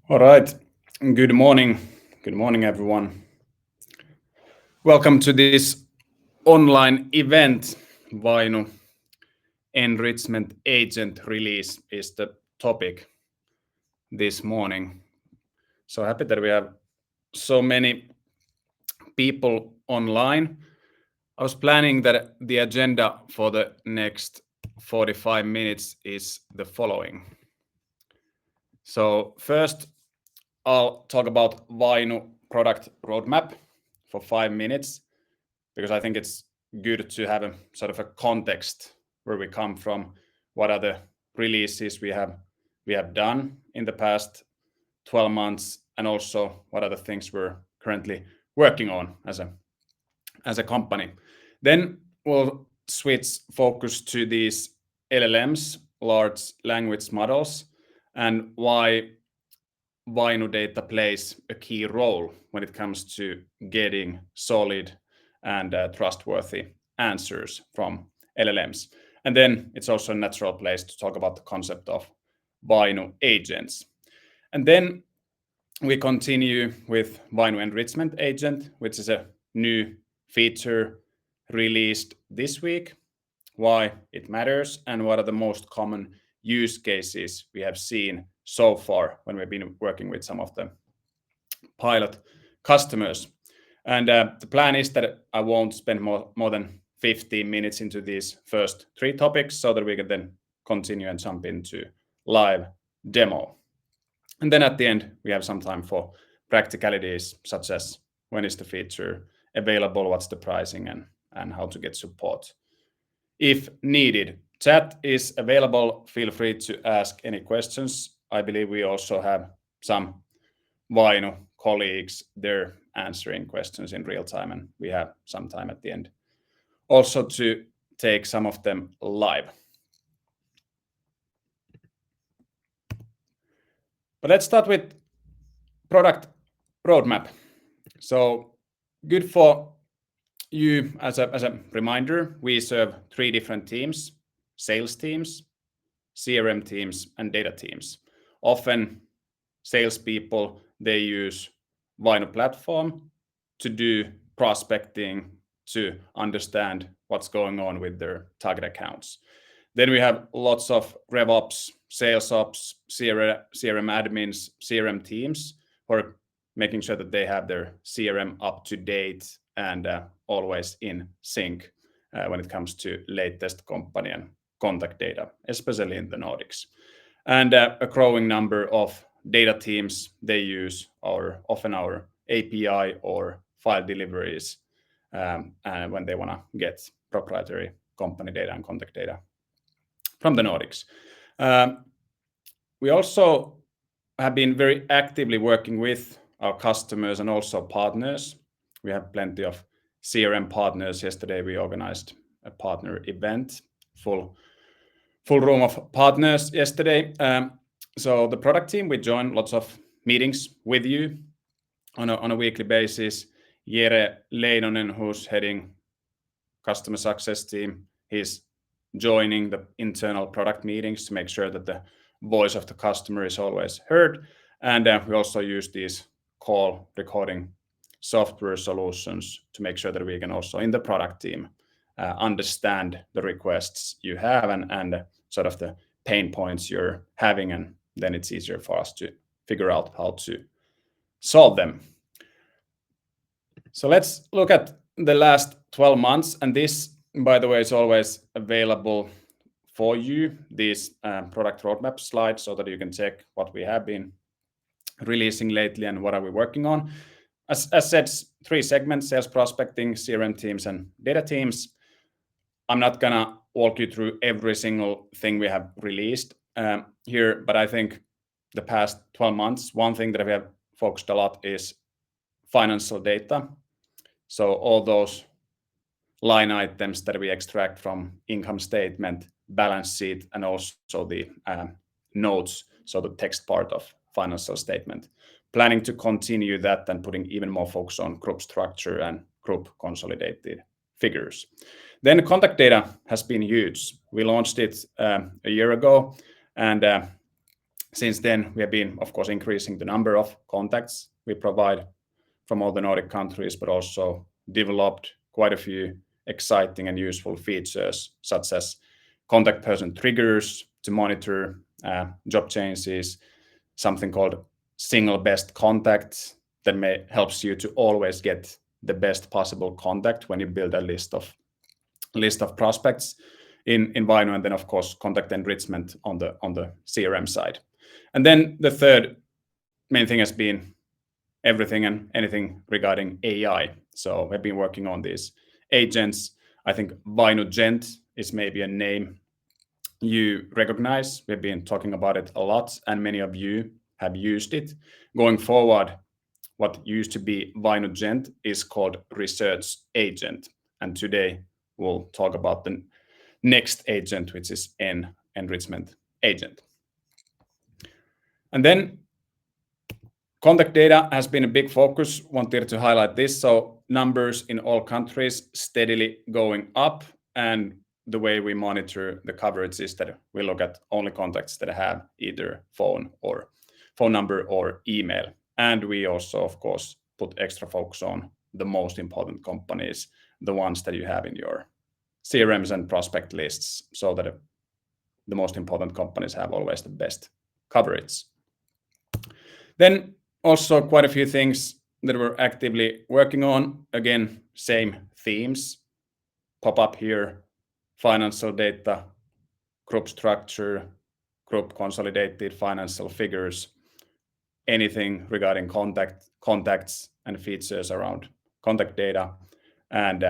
All right. Good morning. Good morning, everyone. Welcome to this online event. Vainu Enrichment Agent release is the topic this morning. So happy that we have so many people online. I was planning that the agenda for the next 45 minutes is the following. So first, I'll talk about Vainu product roadmap for 5 minutes, because I think it's good to have a sort of a context where we come from, what are the releases we have done in the past 12 months, and also what are the things we're currently working on as a company. Then we'll switch focus to these LLMs, large language models, and why Vainu data plays a key role when it comes to getting solid and trustworthy answers from LLMs. And then it's also a natural place to talk about the concept of Vainu agents. And then we continue with Vainu Enrichment Agent, which is a new feature released this week, why it matters, and what are the most common use cases we have seen so far when we've been working with some of the pilot customers. And the plan is that I won't spend more than 15 minutes into these first 3 topics, so that we can then continue and jump into live demo. And then at the end, we have some time for practicalities, such as when is the feature available, what's the pricing, and how to get support if needed. Chat is available. Feel free to ask any questions. I believe we also have some Vainu colleagues there answering questions in real time, and we have some time at the end also to take some of them live. But let's start with product roadmap. So good for you as a reminder, we serve 3 different teams: sales teams, CRM teams, and data teams. Often salespeople, they use Vainu platform to do prospecting, to understand what's going on with their target accounts. Then we have lots of RevOps, sales ops, CRM admins, CRM teams who are making sure that they have their CRM up to date and always in sync when it comes to latest company and contact data, especially in the Nordics. And a growing number of data teams, they use often our API or file deliveries when they want to get proprietary company data and contact data from the Nordics. We also have been very actively working with our customers and also partners. We have plenty of CRM partners. Yesterday we organized a partner event, full room of partners yesterday. So the product team, we join lots of meetings with you on a weekly basis. Jere Leinonen, who's heading customer success team, he's joining the internal product meetings to make sure that the voice of the customer is always heard. And we also use these call recording software solutions to make sure that we can also in the product team understand the requests you have and sort of the pain points you're having, and then it's easier for us to figure out how to solve them. So let's look at the last 12 months, and this, by the way, is always available for you, these product roadmap slides, so that you can check what we have been releasing lately and what are we working on. As said, 3 segments: sales, prospecting, CRM teams, and data teams. I'm not gonna walk you through every single thing we have released here, but I think the past 12 months, one thing that we have focused a lot is financial data. So all those line items that we extract from income statement, balance sheet, and also the notes, so the text part of financial statement. Planning to continue that and putting even more focus on group structure and group consolidated figures. Then contact data has been huge. We launched it a year ago, and Since then, we have been, of course, increasing the number of contacts we provide from all the Nordic countries, but also developed quite a few exciting and useful features, such as contact person triggers to monitor job changes, something called single best contact that helps you to always get the best possible contact when you build a list of prospects in Vainu, and then of course contact enrichment on the CRM side. And then the third main thing has been everything and anything regarding AI. So we've been working on these agents. I think Vainu Gent is maybe a name you recognize. We've been talking about it a lot, and many of you have used it. Going forward, what used to be Vainu Gent is called Research Agent. And today we'll talk about the next agent, which is Enrichment Agent. And then contact data has been a big focus. Wanted to highlight this. So numbers in all countries steadily going up, and the way we monitor the coverage is that we look at only contacts that have either phone number or email. And we also, of course, put extra focus on the most important companies, the ones that you have in your CRMs and prospect lists, so that the most important companies have always the best coverage. Then also quite a few things that we're actively working on. Again, same themes pop up here: financial data, group structure, group consolidated financial figures, anything regarding contacts and features around contact data, and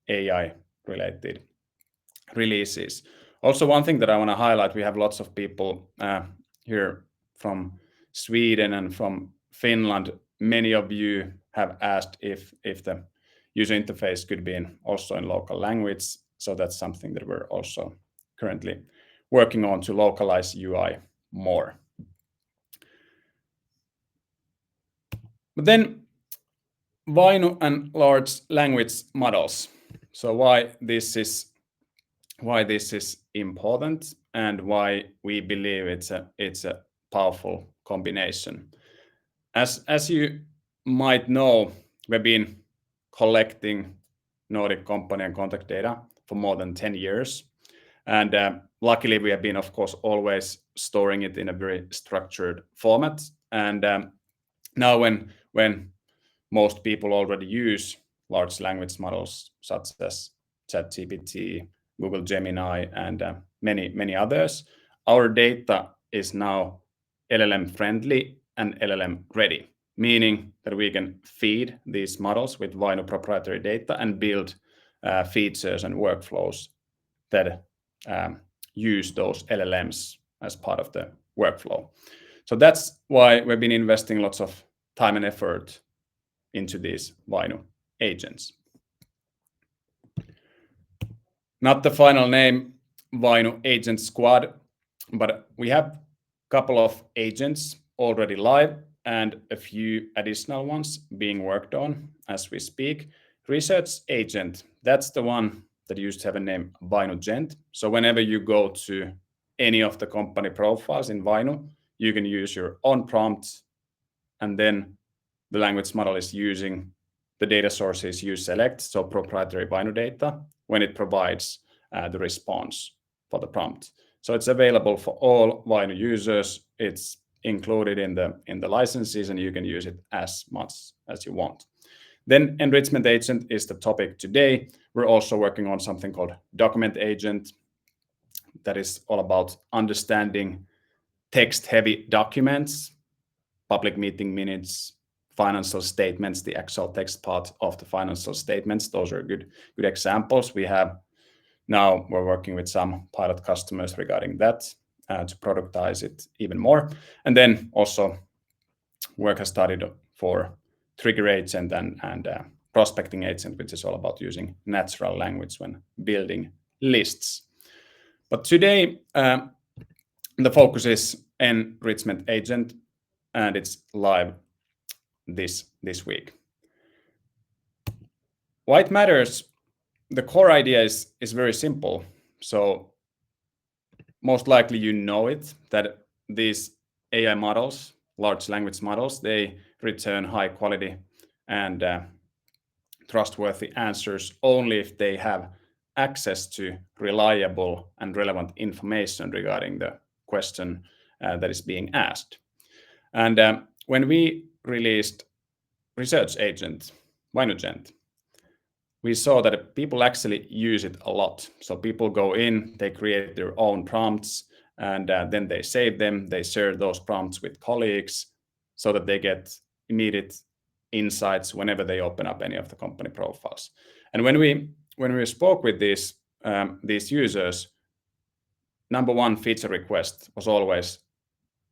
AI related releases. Also, one thing that I want to highlight, we have lots of people here from Sweden and from Finland. Many of you have asked if the user interface could be also in local language. So that's something that we're also currently working on to localize UI more. But then Vainu and large language models. So why this is important and why we believe it's a powerful combination. As you might know, we've been collecting Nordic company and contact data for more than 10 years. And luckily, we have been, of course, always storing it in a very structured format. And now when most people already use large language models such as ChatGPT, Google Gemini, and many others, our data is now LLM friendly and LLM ready, meaning that we can feed these models with Vainu proprietary data and build features and workflows that use those LLMs as part of the workflow. So that's why we've been investing lots of time and effort into these Vainu agents. Not the final name, Vainu Agent Squad, but we have a couple of agents already live and a few additional ones being worked on as we speak. Research Agent, that's the one that used to have a name Vainu Gent. So whenever you go to any of the company profiles in Vainu, you can use your own prompt, and then the language model is using the data sources you select, so proprietary Vainu data, when it provides the response for the prompt. So it's available for all Vainu users. It's included in the licenses, and you can use it as much as you want. Then Enrichment Agent is the topic today. We're also working on something called Document Agent that is all about understanding text-heavy documents, public meeting minutes, financial statements, the actual text part of the financial statements. Those are good examples. We're working with some pilot customers regarding that to productize it even more. And then also work has started for Trigger Agent and Prospecting Agent, which is all about using natural language when building lists. But today, the focus is Enrichment Agent, and it's live this week. Why it matters? The core idea is very simple. So most likely you know it, that these AI models, large language models, they return high quality and trustworthy answers only if they have access to reliable and relevant information regarding the question that is being asked. And when we released Research Agent, Vainu Agent, we saw that people actually use it a lot. So people go in, they create their own prompts, and then they save them. They share those prompts with colleagues so that they get immediate insights whenever they open up any of the company profiles. And when we spoke with these users, number one feature request was always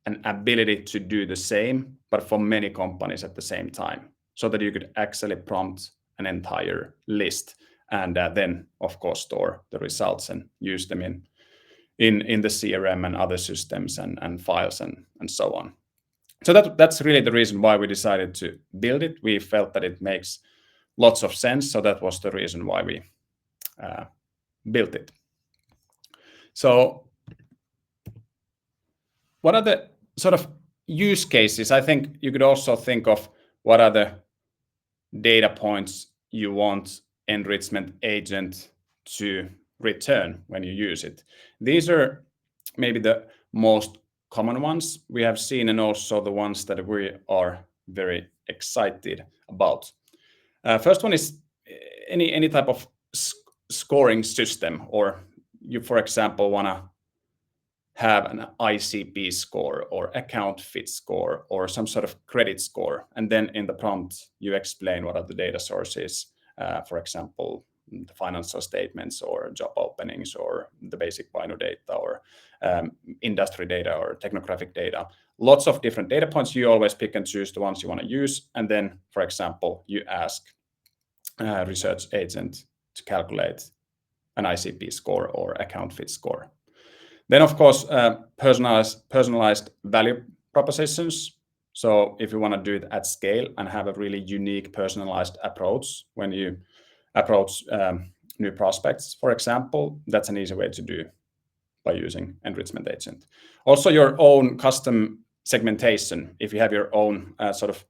an ability to do the same, but for many companies at the same time, so that you could actually prompt an entire list and then, of course, store the results and use them in the CRM and other systems and files and so on. So that's really the reason why we decided to build it. We felt that it makes lots of sense, so that was the reason why we built it. So what are the sort of use cases? I think you could also think of what are the data points you want Enrichment Agent to return when you use it. These are maybe the most common ones we have seen, and also the ones that we are very excited about. First one is any type of scoring system, or you, for example, want to have an ICP score or account fit score or some sort of credit score. And then in the prompt, you explain what are the data sources, for example, the financial statements or job openings or the basic Vainu data or industry data or technographic data. Lots of different data points. You always pick and choose the ones you want to use. And then, for example, you ask Research Agent to calculate an ICP score or account fit score. Then, of course, personalized value propositions. So if you want to do it at scale and have a really unique personalized approach when you approach new prospects, for example, that's an easy way to do by using Enrichment Agent. Also, your own custom segmentation. If you have your own sort of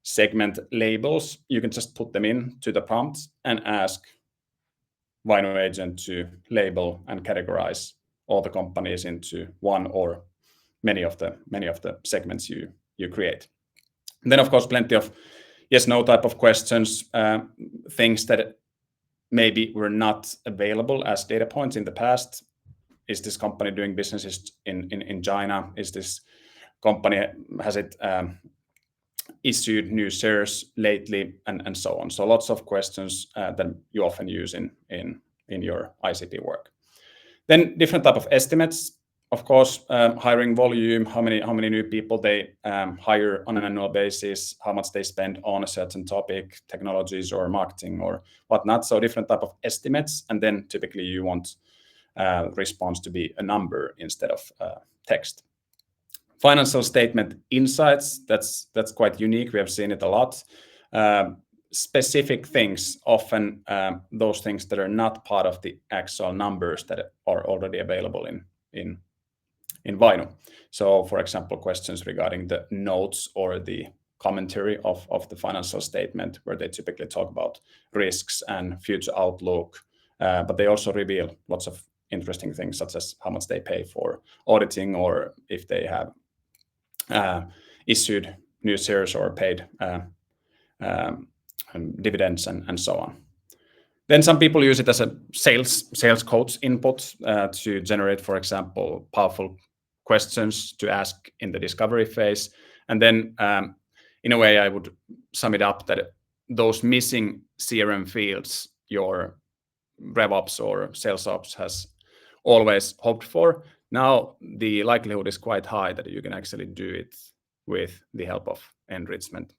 segment labels, you can just put them into the prompts and ask Vainu Agent to label and categorize all the companies into one or many of the segments you create. And then, of course, plenty of yes/no type of questions, things that maybe were not available as data points in the past. Is this company doing businesses in China? Is this company, has it issued new shares lately, and so on. So lots of questions that you often use in your ICP work. Then different type of estimates, of course, hiring volume, how many new people they hire on an annual basis, how much they spend on a certain topic, technologies or marketing or whatnot. So different type of estimates, and then typically you want response to be a number instead of text. Financial statement insights, that's quite unique. We have seen it a lot. Specific things, often those things that are not part of the actual numbers that are already available in Vainu. So, for example, questions regarding the notes or the commentary of the financial statement, where they typically talk about risks and future outlook, but they also reveal lots of interesting things, such as how much they pay for auditing, or if they have issued new shares or paid dividends and so on. Then some people use it as a sales coach input to generate, for example, powerful questions to ask in the discovery phase. And then in a way, I would sum it up that those missing CRM fields your RevOps or sales ops has always hoped for, now the likelihood is quite high that you can actually do it with the help of Enrichment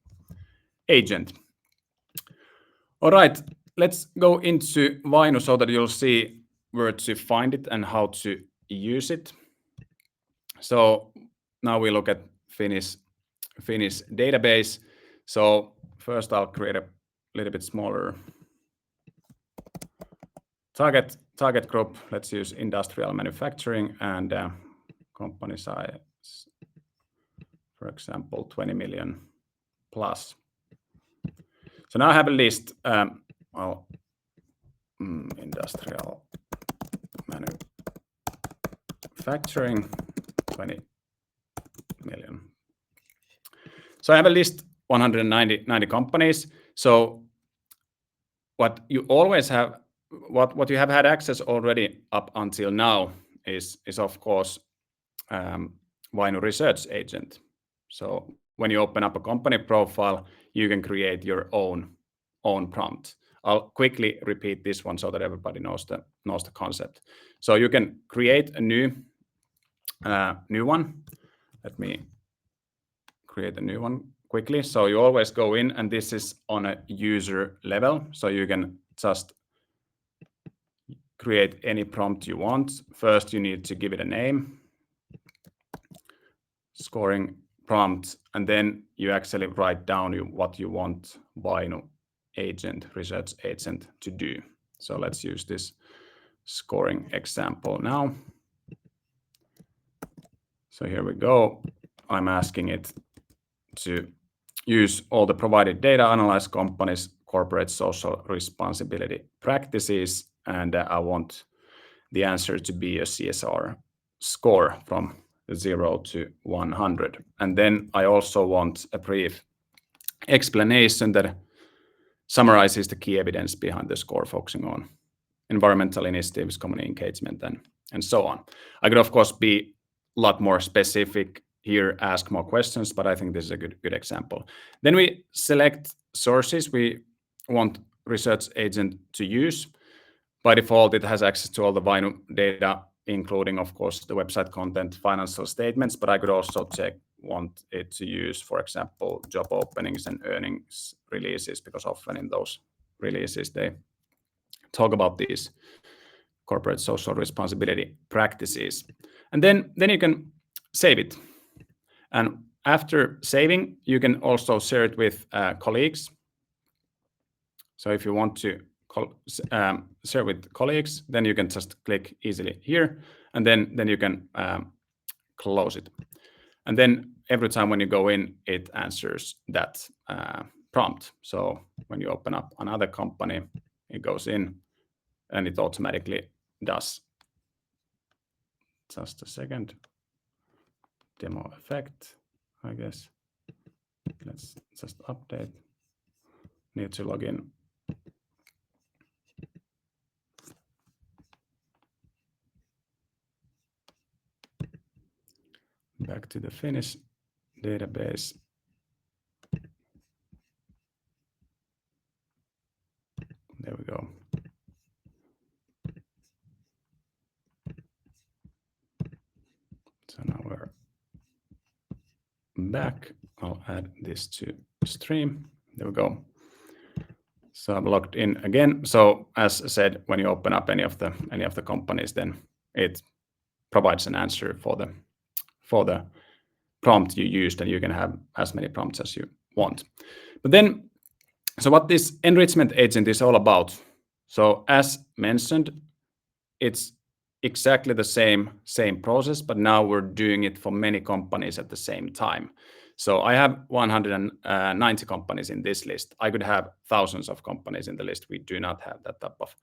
Agent. All right, let's go into Vainu so that you'll see where to find it and how to use it. So now we look at Finnish database. So first I'll create a little bit smaller target group. Let's use industrial manufacturing and company size for example, 20 million plus. So now I have a list, industrial manufacturing, 20 million. So I have a list 190 companies. So what you always have, what you have had access already up until now is of course Vainu Research Agent. So when you open up a company profile, you can create your own prompt. I'll quickly repeat this one so that everybody knows the concept. So you can create a new one. Let me create a new one quickly. So you always go in, and this is on a user level. So you can just create any prompt you want. First, you need to give it a name, scoring prompt, and then you actually write down what you want Vainu agent, research agent to do. So let's use this scoring example now. So here we go. I'm asking it to use all the provided data, analyze companies' corporate social responsibility practices, and I want the answer to be a CSR score from 0 to 100. And then I also want a brief explanation that summarizes the key evidence behind the score, focusing on environmental initiatives, community engagement, and so on. I could, of course, be a lot more specific here, ask more questions, but I think this is a good example. Then we select sources we want Research Agent to use. By default, it has access to all the Vainu data, including, of course, the website content, financial statements, but I could also want it to use, for example, job openings and earnings releases, because often in those releases, they talk about these corporate social responsibility practices. And then you can save it. And after saving, you can also share it with colleagues. So if you want to share with colleagues, then you can just click easily here, and then you can close it. And then every time when you go in, it answers that prompt. So when you open up another company, it goes in and it automatically does. Just a second. Demo effect, I guess. Let's just update. Need to log in. Back to the Finnish database. There we go. So now we're back. I'll add this to stream. There we go. So I'm logged in again. So as I said, when you open up any of the companies, then it provides an answer for the prompt you used, and you can have as many prompts as you want. But then, so what this enrichment agent is all about. So as mentioned, it's exactly the same process, but now we're doing it for many companies at the same time. So I have 190 companies in this list. I could have thousands of companies in the list. We do not have that type of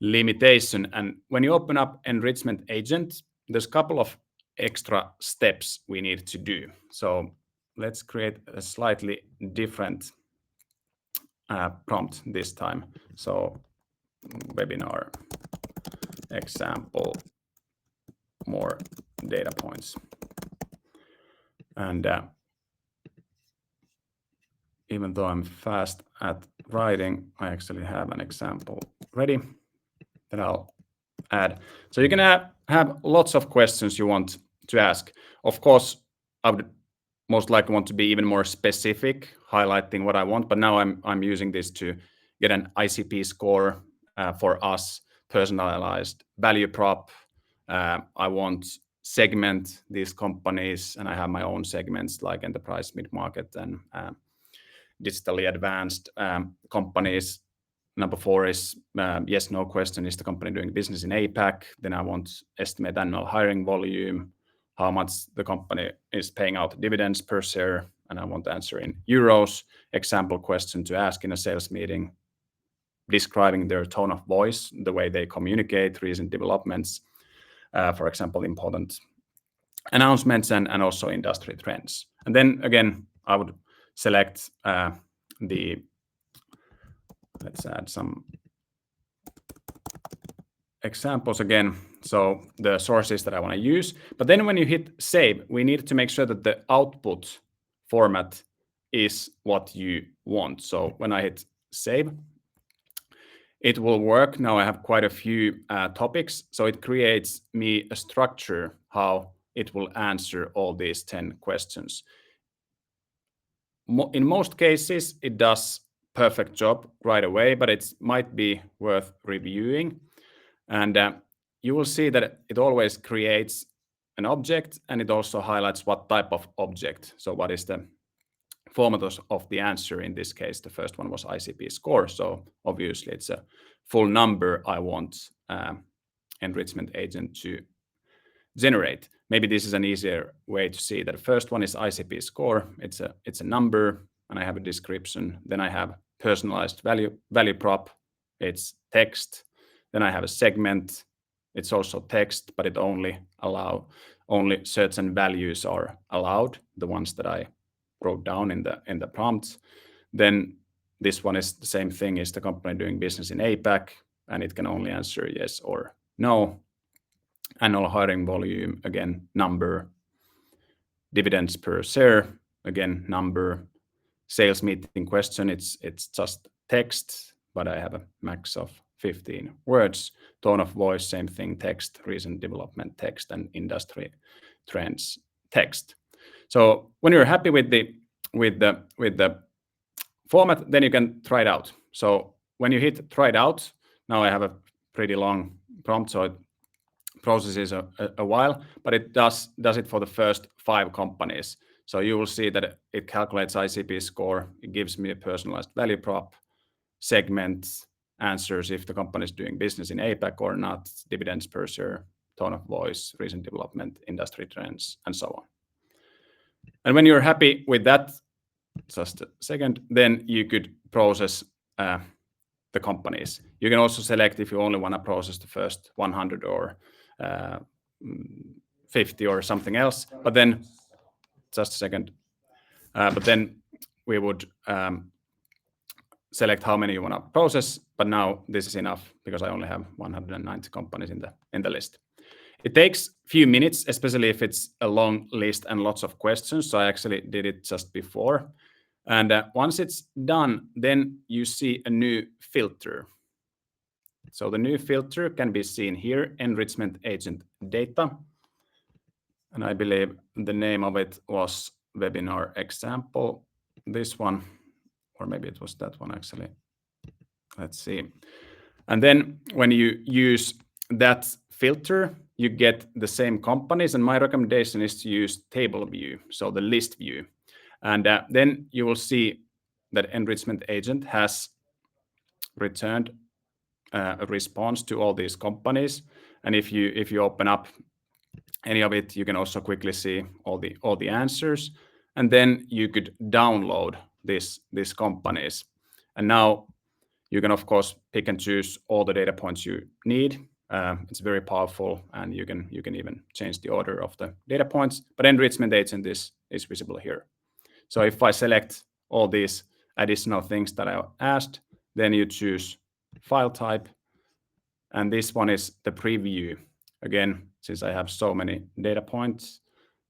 limitation. And when you open up Enrichment Agent, there's a couple of extra steps we need to do. So let's create a slightly different prompt this time. So webinar example, more data points. And even though I'm fast at writing, I actually have an example ready that I'll add. So you can have lots of questions you want to ask. Of course, I would most likely want to be even more specific, highlighting what I want, but now I'm using this to get an ICP score for us, personalized value prop. I want segment these companies, and I have my own segments like enterprise, mid-market, and digitally advanced companies. Number 4 is yes, no question. Is the company doing business in APAC? Then I want estimate annual hiring volume. how much the company is paying out dividends per share, and I want to answer in euros. Example question to ask in a sales meeting, describing their tone of voice, the way they communicate, recent developments, for example, important announcements and also industry trends. And then again, I would select let's add some examples again. So the sources that I want to use. But then when you hit save, we need to make sure that the output format is what you want. So when I hit save, it will work. Now I have quite a few topics. So it creates me a structure how it will answer all these 10 questions. In most cases, it does perfect job right away, but it might be worth reviewing. And you will see that it always creates an object, and it also highlights what type of object. So what is the format of the answer? In this case, the first one was ICP score. So obviously it's a full number I want Enrichment Agent to generate. Maybe this is an easier way to see that. The first one is ICP score. It's a number, and I have a description. Then I have personalized value prop. It's text. Then I have a segment. It's also text, but it only certain values are allowed, the ones that I wrote down in the prompt. Then this one is the same thing. Is the company doing business in APAC? And it can only answer yes or no. Annual hiring volume, again, number. Dividends per share, again, number. Sales meeting question, it's just text, but I have a max of 15 words. Tone of voice, same thing, text. Recent development, text, and industry trends, text. So when you're happy with the format, then you can try it out. So when you hit try it out, now I have a pretty long prompt, so it processes a while, but it does it for the first 5 companies. So you will see that it calculates ICP score. It gives me a personalized value prop, segment, answers if the company is doing business in APAC or not, dividends per share, tone of voice, recent development, industry trends, and so on. And when you're happy with that, just a second, then you could process the companies. You can also select if you only want to process the first 100 or 50 or something else. But then, just a second, but then we would select how many you want to process. But now this is enough because I only have 190 companies in the list. It takes a few minutes, especially if it's a long list and lots of questions. So I actually did it just before. And once it's done, then you see a new filter. So the new filter can be seen here, Enrichment Agent Data. And I believe the name of it was Webinar Example. This one, or maybe it was that one actually. Let's see. And then when you use that filter, you get the same companies. And my recommendation is to use table view, so the list view. And then you will see that Enrichment Agent has returned a response to all these companies. And if you open up any of it, you can also quickly see all the answers. And then you could download these companies. And now you can, of course, pick and choose all the data points you need. It's very powerful, and you can even change the order of the data points. But Enrichment Agent is visible here. So if I select all these additional things that I asked, then you choose file type. And this one is the preview. Again, since I have so many data points,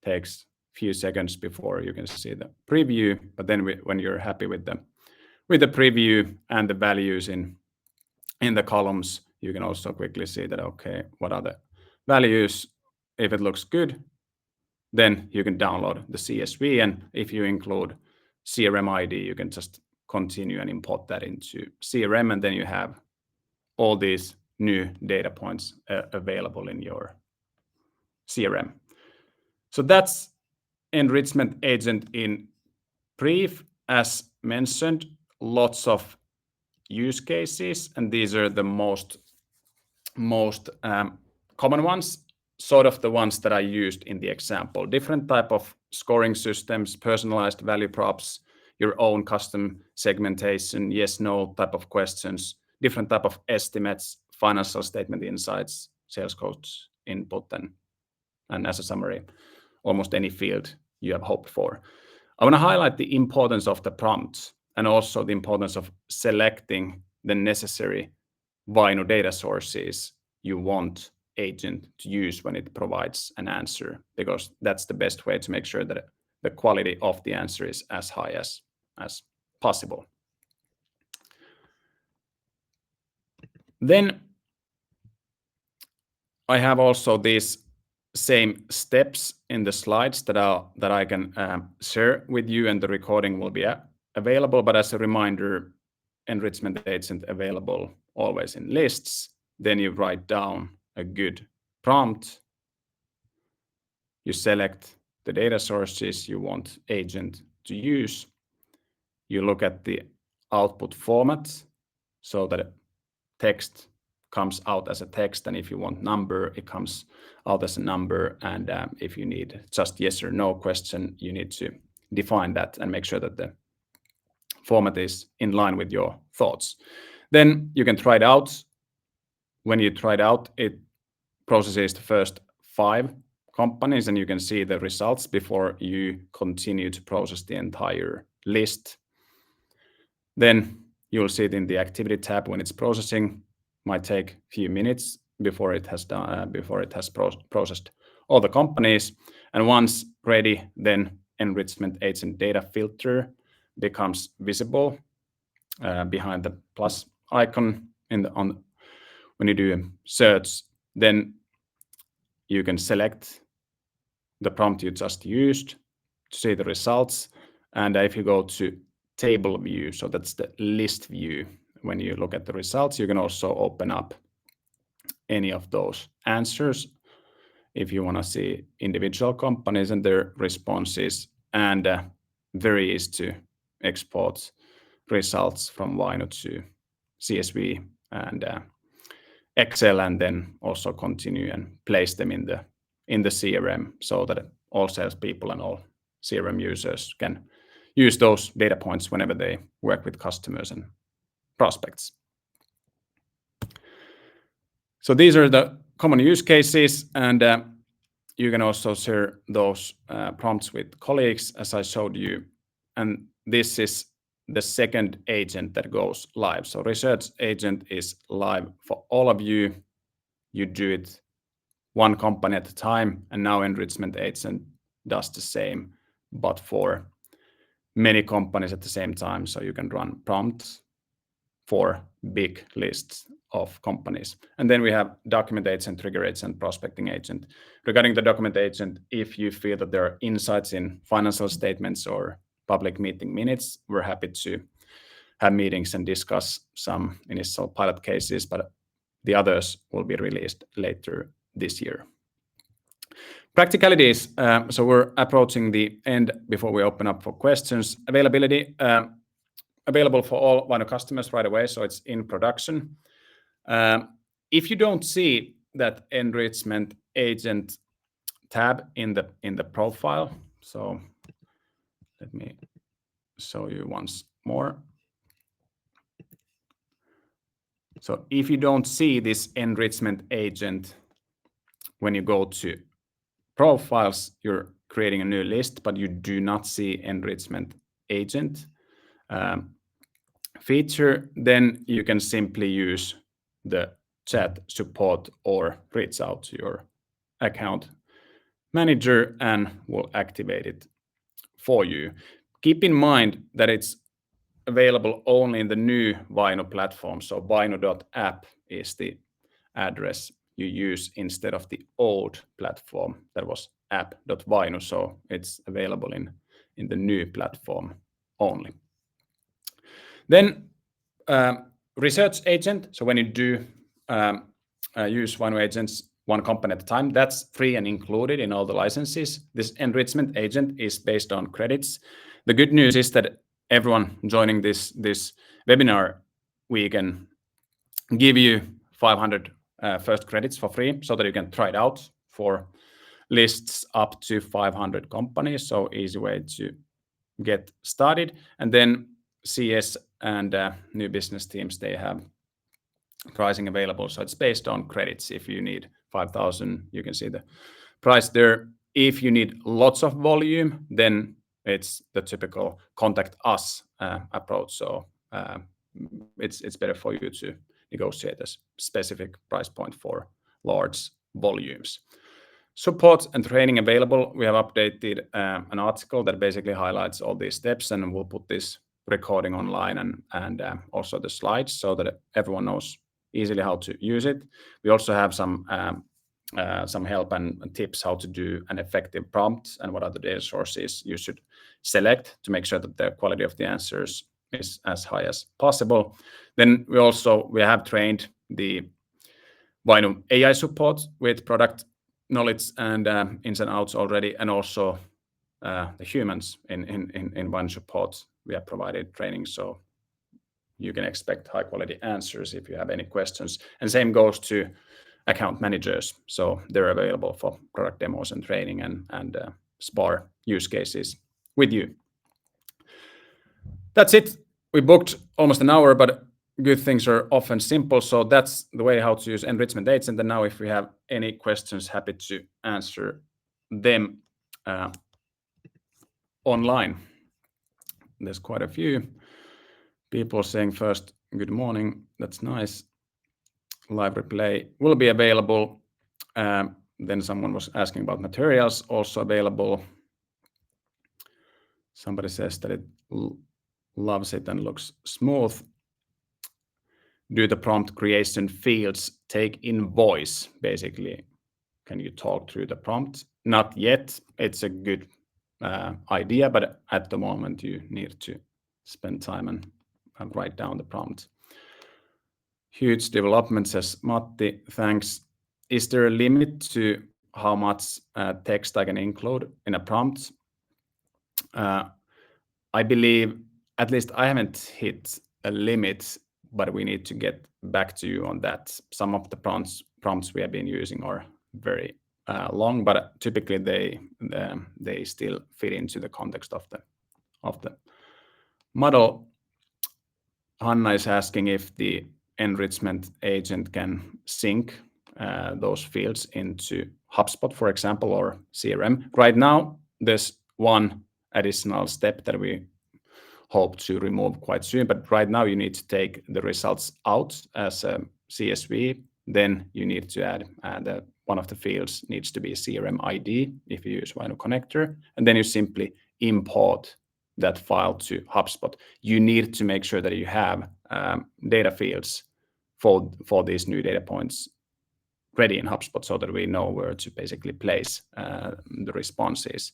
takes a few seconds before you can see the preview. But then when you're happy with the preview and the values in the columns, you can also quickly see that, okay, what are the values? If it looks good, then you can download the CSV. And if you include CRM ID, you can just continue and import that into CRM. And then you have all these new data points available in your CRM. So that's Enrichment Agent in brief. As mentioned, lots of use cases, and these are the most common ones. sort of the ones that I used in the example. Different type of scoring systems, personalized value props, your own custom segmentation, yes, no type of questions, different type of estimates, financial statement insights, sales coach input, and as a summary, almost any field you have hoped for. I want to highlight the importance of the prompts and also the importance of selecting the necessary Vainu data sources you want agent to use when it provides an answer, because that's the best way to make sure that the quality of the answer is as high as possible. Then I have also these same steps in the slides that I can share with you, and the recording will be available. But as a reminder, Enrichment Agent available always in lists. Then you write down a good prompt. You select the data sources you want agent to use. You look at the output format so that text comes out as a text, and if you want number, it comes out as a number. And if you need just yes or no question, you need to define that and make sure that the format is in line with your thoughts. Then you can try it out. When you try it out, it processes the first 5 companies, and you can see the results before you continue to process the entire list. Then you'll see it in the activity tab when it's processing. Might take a few minutes before it has processed all the companies. And once ready, then Enrichment Agent data filter becomes visible behind the plus icon when you do a search. Then you can select the prompt you just used to see the results. And if you go to table view, so that's the list view, when you look at the results, you can also open up any of those answers if you want to see individual companies and their responses. And very easy to export results from Vainu to CSV and Excel, and then also continue and place them in the CRM so that all salespeople and all CRM users can use those data points whenever they work with customers and prospects. So these are the common use cases, and you can also share those prompts with colleagues, as I showed you. And this is the second agent that goes live. So Research Agent is live for all of you. You do it one company at a time, and now Enrichment Agent does the same, but for many companies at the same time. So you can run prompts for big lists of companies. And then we have Document Agent, Trigger Agent, Prospecting Agent. Regarding the Document Agent, if you feel that there are insights in financial statements or public meeting minutes, we're happy to have meetings and discuss some initial pilot cases, but the others will be released later this year. Practicalities. So we're approaching the end before we open up for questions. Availability. Available for all Vainu customers right away, so it's in production. If you don't see that Enrichment Agent tab in the profile, so let me show you once more. So if you don't see this Enrichment Agent when you go to profiles, you're creating a new list, but you do not see Enrichment Agent feature, then you can simply use the chat support or reach out to your account manager and we'll activate it for you. Keep in mind that it's available only in the new Vainu platform. So vainu.app is the address you use instead of the old platform that was app.vainu. So it's available in the new platform only. Then Research Agent. So when you do use Vainu agents one company at a time, that's free and included in all the licenses. This Enrichment Agent is based on credits. The good news is that everyone joining this webinar, we can give you 500 first credits for free so that you can try it out for lists up to 500 companies, so easy way to get started. And then CS and new business teams, they have pricing available, so it's based on credits. If you need 5,000, you can see the price there. If you need lots of volume, then it's the typical contact us approach. So it's better for you to negotiate a specific price point for large volumes. Support and training available. We have updated an article that basically highlights all these steps, and we'll put this recording online and also the slides so that everyone knows easily how to use it. We also have some help and tips how to do an effective prompt and what are the data sources you should select to make sure that the quality of the answers is as high as possible. Then we have trained the Vainu AI support with product knowledge and ins and outs already, and also the humans in Vainu support. We have provided training, so you can expect high quality answers if you have any questions. And same goes to account managers, so they're available for product demos and training and spar use cases with you. That's it. We booked almost an hour, but good things are often simple. So that's the way how to use Enrichment Agent. And now if we have any questions, happy to answer them online. There's quite a few people saying first, good morning. That's nice. Live replay will be available. Then someone was asking about materials, also available. Somebody says that it loves it and looks smooth. Do the prompt creation fields take in voice? Basically, can you talk through the prompt? Not yet. It's a good idea, but at the moment you need to spend time and write down the prompt. Huge development, says Matti. Thanks. Is there a limit to how much text I can include in a prompt? I believe, at least I haven't hit a limit, but we need to get back to you on that. Some of the prompts we have been using are very long, but typically they still fit into the context of the model. Hanna is asking if the enrichment agent can sync those fields into HubSpot, for example, or CRM. Right now, there's one additional step that we hope to remove quite soon, but right now you need to take the results out as a CSV. Then you need to add one of the fields needs to be CRM ID if you use Vainu Connector, and then you simply import that file to HubSpot. You need to make sure that you have data fields for these new data points ready in HubSpot so that we know where to basically place the responses.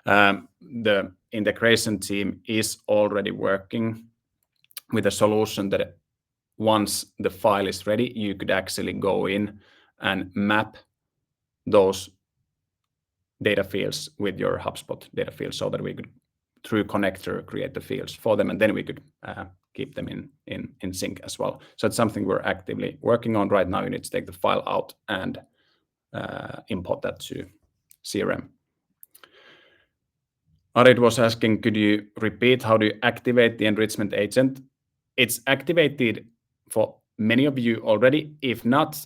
The integration team is already working with a solution that once the file is ready, you could actually go in and map those data fields with your HubSpot data fields so that we could, through connector, create the fields for them, and then we could keep them in sync as well. So it's something we're actively working on right now. You need to take the file out and import that to CRM. Arid was asking, could you repeat how do you activate the enrichment agent? It's activated for many of you already. If not,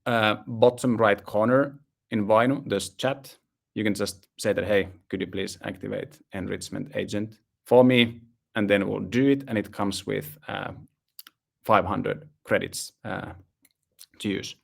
bottom right corner in Vainu, there's chat. You can just say that, hey, could you please activate enrichment agent for me? And then we'll do it. And it comes with 500 credits to use.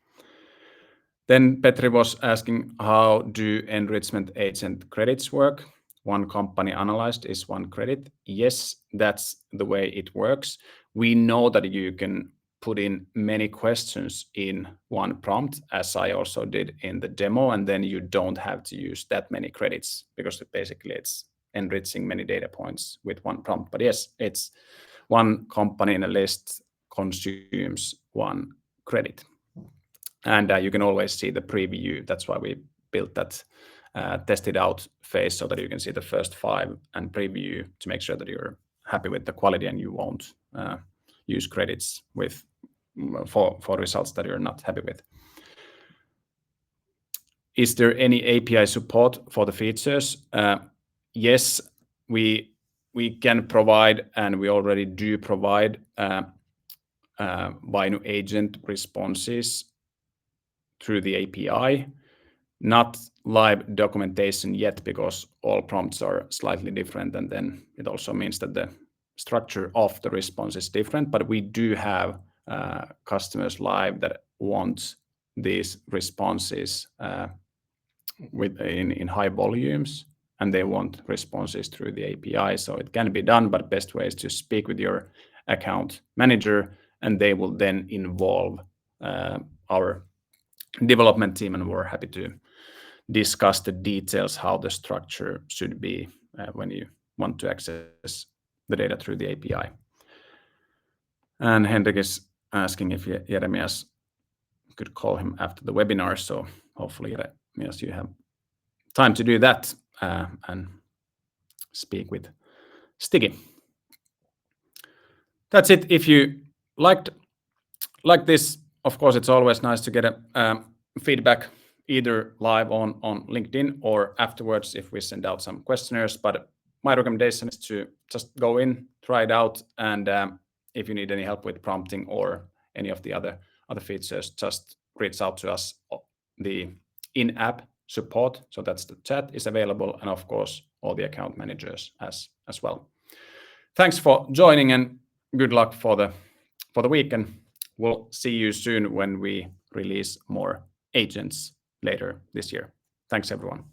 Then Petri was asking, how do enrichment agent credits work? One company analyzed is one credit. Yes, that's the way it works. We know that you can put in many questions in one prompt, as I also did in the demo, and then you don't have to use that many credits because basically it's enriching many data points with one prompt. But yes, it's one company in a list consumes one credit. And you can always see the preview. That's why we built that tested out phase so that you can see the first 5 and preview to make sure that you're happy with the quality and you won't use credits for results that you're not happy with. is there any API support for the features? Yes, we can provide, and we already do provide Vainu agent responses through the API. Not live documentation yet, because all prompts are slightly different, and then it also means that the structure of the response is different. But we do have customers live that want these responses in high volumes, and they want responses through the API. So it can be done, but best way is to speak with your account manager, and they will then involve our development team, and we're happy to discuss the details, how the structure should be when you want to access the data through the API. And Henrik is asking if Jeremias could call him after the webinar. So hopefully, Jeremias, you have time to do that and speak with Sticky. That's it. If you liked this, of course, it's always nice to get a feedback either live on LinkedIn or afterwards if we send out some questionnaires. But my recommendation is to just go in, try it out, and if you need any help with prompting or any of the other features, just reach out to us. The in-app support, so that's the chat, is available, and of course all the account managers as well. Thanks for joining, and good luck for the week, and we'll see you soon when we release more agents later this year. Thanks, everyone.